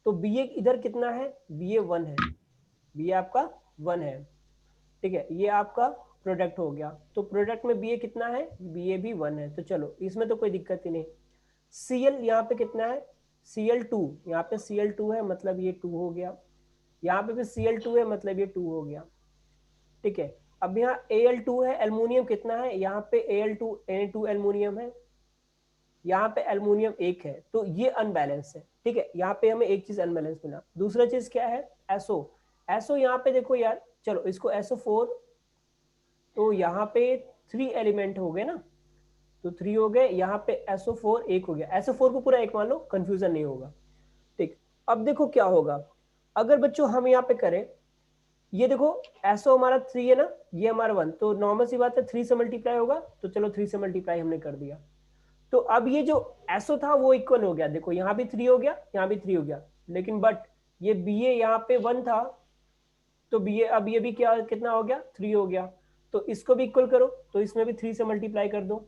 तो Ba इधर कितना है, Ba 1 है, Ba आपका 1 है, ठीक है, ये आपका प्रोडक्ट हो गया, तो प्रोडक्ट में Ba कितना है, Ba भी 1 है, तो चलो इसमें तो कोई दिक्कत ही नहीं। Cl यहाँ पे कितना है, Cl2, यहाँ पे Cl2 है मतलब ये 2 हो गया, यहाँ पे भी Cl2 है मतलब ये 2 हो गया, ठीक है। अब यहाँ Al2 है, एल्युमिनियम कितना है, यहाँ पे Al2 Na2 एल्युमिनियम है, यहाँ पे एल्युमिनियम एक है, तो ये अनबैलेंस है, ठीक है, यहाँ पे हमें एक चीज अनबैलेंस मिला। दूसरा चीज क्या है, SO यहाँ पे देखो यार, चलो इसको SO4, तो यहाँ पे 3 एलिमेंट हो गए ना, तो 3 हो गए, यहाँ पे SO4 एक हो गया, SO4 को पूरा एक मान लो, कंफ्यूजन नहीं होगा। ठीक, अब देखो क्या होगा, अगर बच्चों हम यहाँ पे करें, ये देखो SO हमारा 3 है ना, ये हमारा 1, तो नॉर्मल सी बात है 3 से मल्टीप्लाई होगा, तो चलो 3 से मल्टीप्लाई हमने कर दिया। तो अब ये जो SO था वो इक्वल हो गया, देखो यहाँ भी 3 हो गया, यहाँ भी 3 हो गया, लेकिन बट ये Ba यहाँ पे 1 था, तो Ba अब ये भी क्या कितना हो गया, 3 हो गया, तो इसको भी इक्वल करो, तो इसमें भी 3 से मल्टीप्लाई कर दो,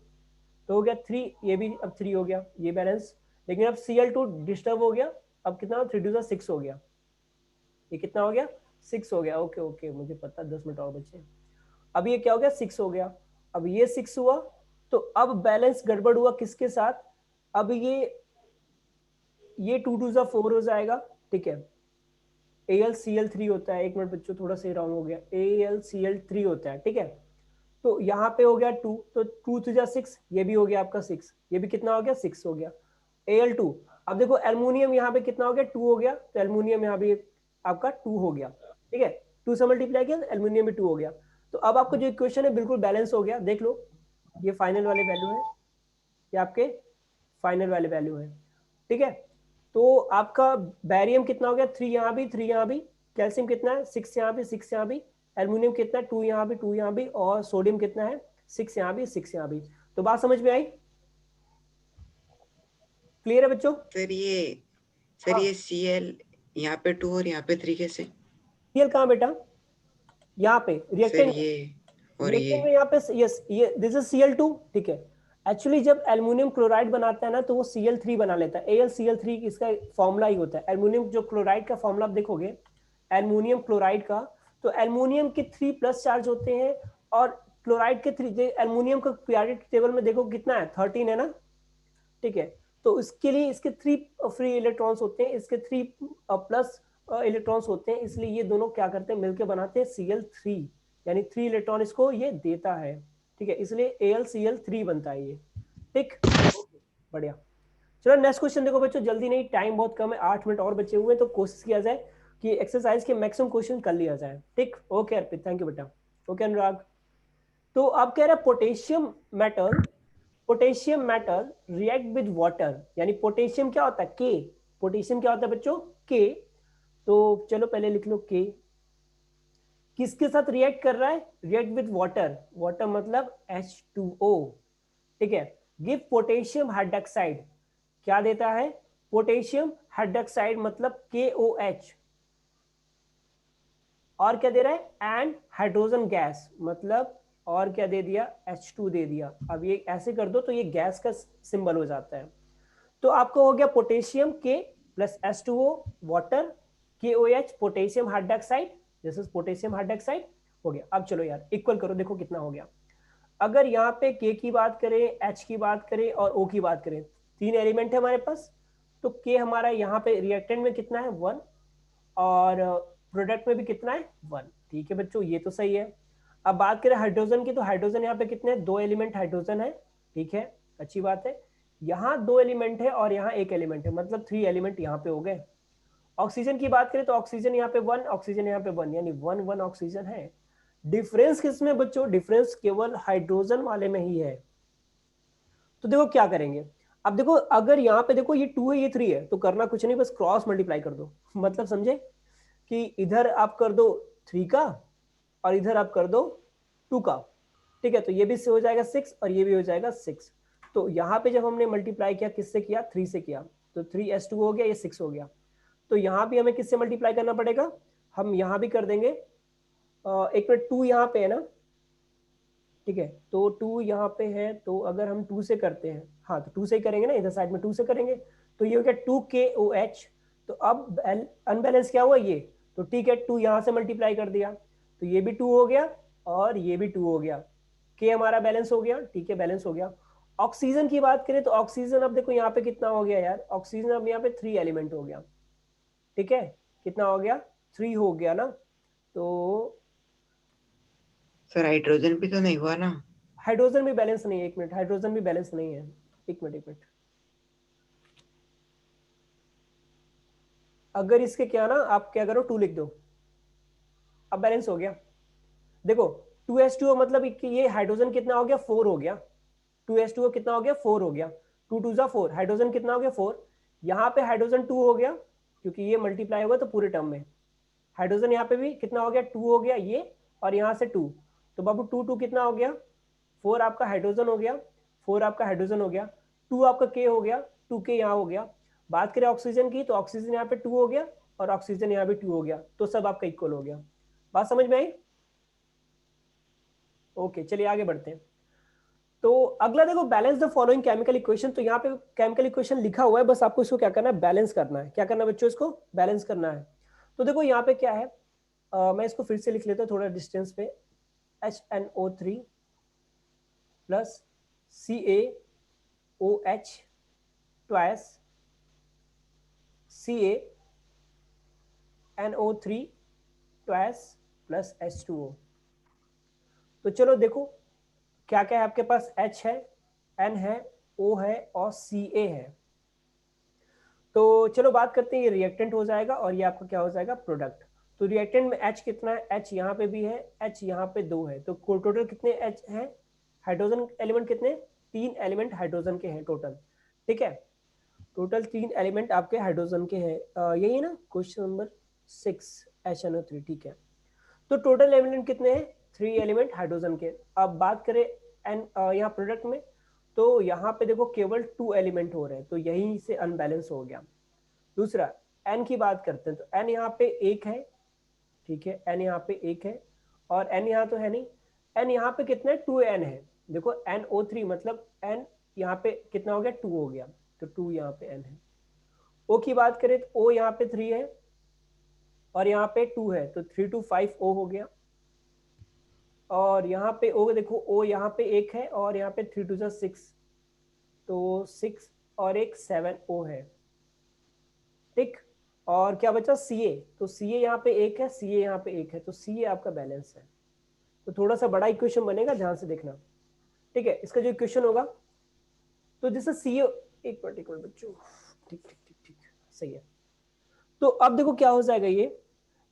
तो हो गया 3, ये भी अब 3 हो गया, ये बैलेंस। लेकिन अब Cl2 डिस्टर्ब हो गया, अब कितना 3 2 6 हो गया, ये कितना हो गया 6 हो गया, ओके ओके मुझे पता, 10 मिनट और बचे। अब ये क्या हो गया 6 हो गया। अब ये 6 हुआ, तो अब बैलेंस गड़बड़ हुआ किसके साथ, अब ये 2 2 जा 4 हो जाएगा, ठीक है। AlCl3 होता है, एक मिनट बच्चों थोड़ा सा रॉन्ग हो गया, AlCl3 होता है, ठीक है। तो यहाँ पे हो गया 2, तो 2 2 जा 6, ये भी हो गया आपका 6, ये भी कितना हो गया 6 हो गया। Al2, अब देखो एल्युमिनियम यहाँ पे कितना हो गया 2 हो गया, तो एल्युमिनियम यहाँ भी आपका 2 हो गया, ठीक है। 2 से मल्टीप्लाई किया तो एल्युमिनियम भी 2 हो गया। तो अब आपको जो इक्वेशन है बिल्कुल बैलेंस हो गया, देख लो ये फाइनल वाले वैल्यू है, ये आपके फाइनल वाले वैल्यू है, ठीक है। तो आपका बैरियम कितना हो गया 3 यहाँ भी 3 यहाँ भी, कैल्शियम कितना है 6 यहाँ भी 6 यहाँ भी, एल्युमिनियम कितना है 2 यहाँ भी 2 यहाँ भी, और सोडियम कितना है 6 यहाँ भी 6 यहाँ भी। तो बात समझ में आई, क्लियर है बच्चों? सर ये Cl यहाँ पे 2 और यहाँ पे 3 कैसे? Cl कहाँ बेटा, यहाँ पे सर रिएक्टेंट, ये और रिएक्टेंट में यहाँ पे यस, ये दिस इज Cl2, ठीक है। एक्चुअली जब एल्युमिनियम क्लोराइड बनाता है ना तो वो Cl3 बना लेता है, AlCl3 इसका फॉर्मूला ही होता है। एल्युमिनियम जो क्लोराइड का फॉर्मूला आप देखोगे एल्युमिनियम क्लोराइड का, तो एल्युमिनियम के 3+ चार्ज होते हैं और क्लोराइड के 3, एल्युमिनियम का पीरियोडिक टेबल में देखो कितना है 13 है ना, ठीक है। तो इसके लिए इसके 3 फ्री इलेक्ट्रॉन्स होते हैं, इसके 3+ इलेक्ट्रॉन्स होते हैं, इसलिए ये दोनों क्या करते हैं मिलकर बनाते हैं Cl3, यानी 3 इलेक्ट्रॉन इसको ये देता है, ठीक है, इसलिए AlCl3 बनता है ये, ठीक। बढ़िया, चलो नेक्स्ट क्वेश्चन देखो बच्चों, जल्दी नहीं, टाइम बहुत कम है, 8 मिनट और बचे हुए हैं, तो कोशिश किया जाए कि एक्सरसाइज के मैक्सिमम क्वेश्चन कर लिया जाए, ठीक। ओके अर्पित, थैंक यू बेटा। ओके अनुराग, तो अब कह रहा है potassium metal react with water, यानी पोटेशियम क्या होता है के, पोटेशियम क्या होता है बच्चों के, तो चलो पहले लिख लो के, किसके साथ रिएक्ट कर रहा है, रिएक्ट विद वाटर, वाटर मतलब H2O, ठीक है। गिव पोटेशियम हाइड्रोक्साइड, क्या देता है पोटेशियम हाइड्रोक्साइड मतलब KOH, और क्या दे रहा है एंड हाइड्रोजन गैस मतलब, और क्या दे दिया H2 दे दिया। अब ये ऐसे कर दो तो ये गैस का सिंबल हो जाता है, तो आपको हो गया potassium K plus H2O water, KOH potassium hydroxide, this is potassium hydroxide हो गया। अब चलो यार इक्वल करो, देखो कितना हो गया। अगर यहाँ पे K की बात करें, H की बात करें और O की बात करें, 3 एलिमेंट है हमारे पास, तो K हमारा यहाँ पे रिएक्टेंट में कितना है 1 और प्रोडक्ट में भी कितना है 1, ठीक है बच्चों ये तो सही है। अब बात करें हाइड्रोजन की, तो हाइड्रोजन यहाँ पे कितने 2 एलिमेंट हाइड्रोजन है, ठीक है अच्छी बात है। यहाँ 2 एलिमेंट है और यहाँ 1 एलिमेंट है, मतलब 3 एलिमेंट यहाँ पे हो गए। ऑक्सीजन की बात करें तो ऑक्सीजन यहाँ पे 1, ऑक्सीजन यहाँ पे 1, यानी 1 1 ऑक्सीजन है। डिफरेंस किसमें बच्चों, डिफरेंस केवल हाइड्रोजन वाले में ही है। तो देखो क्या करेंगे, अब देखो अगर यहाँ पे देखो ये 2 है ये 3 है, तो करना कुछ नहीं, बस क्रॉस मल्टीप्लाई कर दो, मतलब समझे कि इधर आप कर दो 3 का और इधर आप कर दो 2 का, ठीक है। तो ये भी हो जाएगा 6 और ये भी हो जाएगा 6। तो यहाँ पे जब हमने मल्टीप्लाई किया किससे किया 3 से किया, तो 3s2 हो गया, ये 6 हो गया। तो यहाँ भी हमें किससे मल्टीप्लाई करना पड़ेगा, हम यहाँ भी कर देंगे, एक मिनट 2 यहाँ पे है ना, ठीक है, तो 2 यहाँ पे है, तो अगर हम 2 से करते हैं, हाँ तो 2 से ही करेंगे ना, इधर साइड में 2 से करेंगे, तो ये हो गया 2KOH। तो अब अनबैलेंस क्या हुआ ये, तो ठीक है 2 यहाँ से मल्टीप्लाई कर दिया, तो ये भी 2 हो गया और ये भी 2 हो गया, K हमारा बैलेंस हो गया, ठीक है बैलेंस हो गया। ऑक्सीजन की बात करें तो ऑक्सीजन अब देखो यहाँ पे कितना हो गया यार, ऑक्सीजन अब यहाँ पे 3 एलिमेंट हो गया, ठीक है कितना हो गया 3 हो गया ना। तो सर हाइड्रोजन भी तो नहीं हुआ ना, हाइड्रोजन भी बैलेंस नहीं है, एक मिनट हाइड्रोजन भी बैलेंस नहीं है, एक मिनट अगर इसके क्या ना आप क्या करो 2 लिख दो, अब बैलेंस हो गया। देखो 2s2 मतलब कि ये हाइड्रोजन कितना हो गया 4 हो गया, 2s2 कितना हो गया 4 हो गया, 2 2 जा 4, हाइड्रोजन कितना हो गया 4, यहाँ पे हाइड्रोजन 2 हो गया क्योंकि ये मल्टीप्लाई होगा तो पूरे टर्म में, हाइड्रोजन यहाँ पे भी कितना हो गया 2 हो गया ये, और यहाँ से 2, तो बाबू 2 2 कितना हो गया 4 आपका हाइड्रोजन हो गया, 4 आपका हाइड्रोजन हो गया, 2 आपका K हो गया, 2K यहाँ हो गया। बात करें ऑक्सीजन की तो ऑक्सीजन यहाँ पे 2 हो गया और ऑक्सीजन यहाँ भी 2 हो गया, तो सब आपका इक्वल हो गया। बात समझ में आई? ओके चलिए आगे बढ़ते हैं। तो अगला देखो balance the following chemical equation, तो यहाँ पे केमिकल इक्वेशन लिखा हुआ है, बस आपको इसको क्या करना है बैलेंस करना है, क्या करना है बच्चों इसको बैलेंस करना है। तो देखो यहाँ पे क्या है, मैं इसको फिर से लिख लेता हूँ थोड़ा डिस्टेंस पे, HNO3 plus CaOH twice CaNO3 twice plus H2O। तो चलो देखो क्या क्या है आपके पास, H है, N है, O है और Ca है। तो चलो बात करते हैं, ये रिएक्टेंट हो जाएगा और ये आपका क्या हो जाएगा, प्रोडक्ट। तो रिएक्टेंट में H कितना है, H यहाँ पे भी है, H यहाँ पे 2 है, तो टोटल कितने H हैं, हाइड्रोजन एलिमेंट कितने, 3 एलिमेंट हाइड्रोजन के हैं टोटल, ठीक है। टोटल 3 एलिमेंट आपके हाइड्रोजन के हैं, यही है ना क्वेश्चन नंबर 6, HNO3, ठीक है। तो टोटल एलिमेंट कितने हैं, 3 एलिमेंट हाइड्रोजन के। अब बात करें यहाँ प्रोडक्ट में, तो यहाँ पे देखो केवल 2 एलिमेंट हो रहे हैं, तो यहीं से अनबैलेंस हो गया। दूसरा N की बात करते हैं, तो N यहाँ पे 1 है, ठीक है, N यहाँ पे 1 है और N यहाँ तो है नहीं, N यहाँ पे कितना है, 2N है। देखो NO3 मतलब N यहाँ पे कितना हो गया, 2 हो गया, तो 2 यहाँ पे N है। O की बात करें तो O यहाँ पे 3 है और यहाँ पे 2 है, तो 3 to 5 O हो गया। और यहाँ पे O देखो, O यहाँ पे 1 है और यहाँ पे 3 to 6, तो 6 और 1 7 O है, ठीक। और क्या बचा, Ca, तो Ca यहाँ पे 1 है, Ca यहाँ पे 1 है, तो Ca आपका बैलेंस है। तो थोड़ा सा बड़ा इक्वेशन बनेगा, ध्यान से देखना, ठीक है। इसका जो इक्वेशन होगा, तो जैसे Ca, एक मिनट बच्चों, ठीक ठीक ठीक ठीक, सही है। तो अब देखो क्या हो जाएगा, ये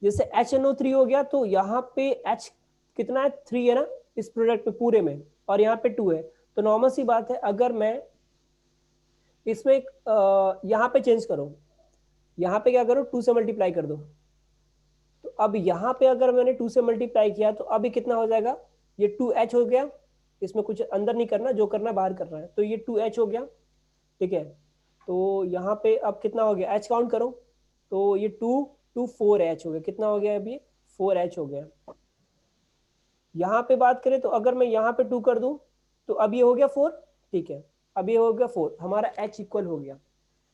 जैसे HNO3 हो गया, तो यहाँ पे H कितना है, 3 है ना इस प्रोडक्ट पे पूरे में, और यहाँ पे 2 है, तो नॉर्मल सी बात है, अगर मैं इसमें यहाँ पे चेंज करो, यहाँ पे क्या करो, 2 से मल्टीप्लाई कर दो, तो अब यहाँ पे अगर मैंने 2 से मल्टीप्लाई किया तो अभी कितना हो जाएगा, ये 2H हो गया, इसमें कुछ अंदर नहीं करना, जो करना बाहर करना है, तो ये 2H हो गया, ठीक है। तो यहाँ पे अब कितना हो गया, H काउंट करो, तो ये 2 4H हो गया, कितना हो गया अभी, 4H हो गया। यहाँ पे बात करें तो अगर मैं यहाँ पे 2 कर दूं तो अब ये हो गया 4, ठीक है, अब ये हो गया 4, हमारा H इक्वल हो गया,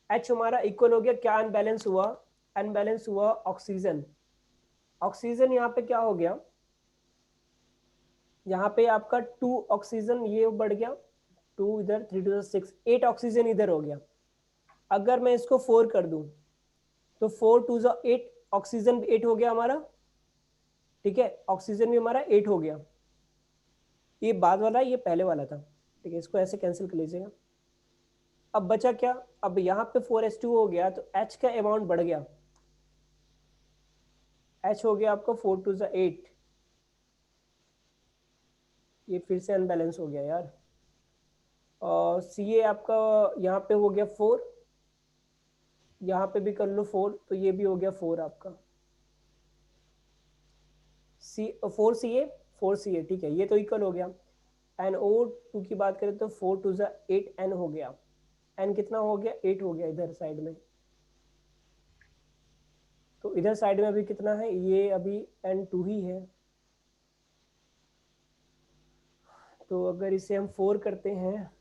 H हमारा इक्वल हो गया, क्या अनबैलेंस हुआ, अनबैलेंस हुआ ऑक्सीजन। ऑक्सीजन यहाँ पे क्या हो गया, यहाँ पे आपका 2 ऑक्सीजन ये बढ़ गया, 2 इधर, 3 to 6, 8 ऑक्सीजन इधर हो गया। अगर मैं इसको 4 कर दूं तो 4 2 8, ऑक्सीजन 8 हो गया हमारा, ठीक है, ऑक्सीजन भी हमारा 8 हो गया। ये बाद वाला, ये पहले वाला था, ठीक है, इसको ऐसे कैंसिल कर लीजिएगा। अब बचा क्या, अब यहाँ पे 4H2 हो गया, तो H का अमाउंट बढ़ गया, H हो गया आपका 4 2 8, ये फिर से अनबैलेंस हो गया यार। और Ca आपका यहाँ पे हो गया 4, यहाँ पे भी कर लो 4, तो ये भी हो गया 4 आपका, 4Ca, ठीक है, ये तो इक्वल हो गया। NO2 की बात करें तो 4 2 8 N हो गया, N कितना हो गया, 8 हो गया इधर साइड में, तो इधर साइड में अभी कितना है, ये अभी N2 ही है। तो अगर इसे हम 4 करते हैं,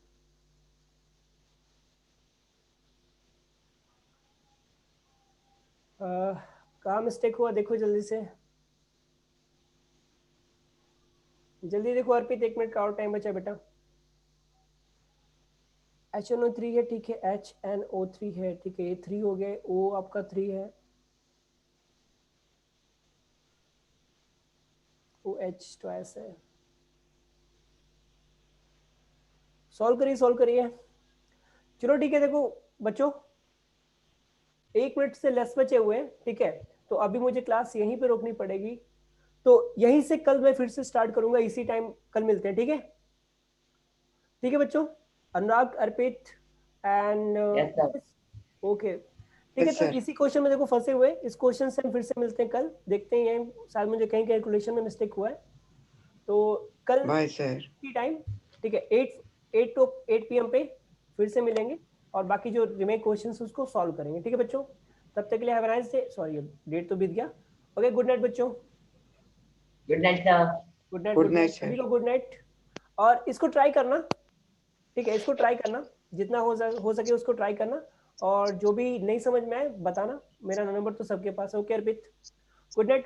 कहाँ मिस्टेक हुआ देखो जल्दी से, जल्दी देखो अर्पित, 1 मिनट का और टाइम बचा बेटा। HNO3 है, ठीक है, HNO3 है, ठीक है, ये 3 हो गए, O आपका 3 है, OH ट्वाइस है। सॉल्व करिए। चलो ठीक है, देखो बच्चों 1 मिनट से लेस बचे हुए हैं, ठीक है, तो अभी मुझे क्लास यहीं पे रोकनी पड़ेगी, तो यहीं से कल मैं फिर से स्टार्ट करूंगा इसी टाइम, कल मिलते हैं, ठीक है, ठीक है बच्चों, अनुराग, अर्पित एंड Yes, sir. ओके, ठीक है। Yes, तो sir. इसी क्वेश्चन में देखो फंसे हुए, इस क्वेश्चन से हम फिर से मिलते हैं कल, देखते हैं ये शायद मुझे कहीं कैलकुलेशन में मिस्टेक हुआ है, तो कल Bye, sir. की टाइम, ठीक है, 8 PM पे फिर से मिलेंगे और बाकी जो रिमेन क्वेश्चंस उसको सॉल्व करेंगे, ठीक है बच्चों। तब तक के लिए have a nice day, sorry date तो बीत गया, ओके, गुड नाइट बच्चों, Good night, sir. Good night, Good good night, night sir. सभी को, गुड नाइट। और इसको ट्राई करना, ठीक है, इसको ट्राई करना, जितना हो सके उसको ट्राई करना, और जो भी नहीं समझ में आए बताना, मेरा नंबर तो सबके पास है, ओके अर्पित, गुड नाइट।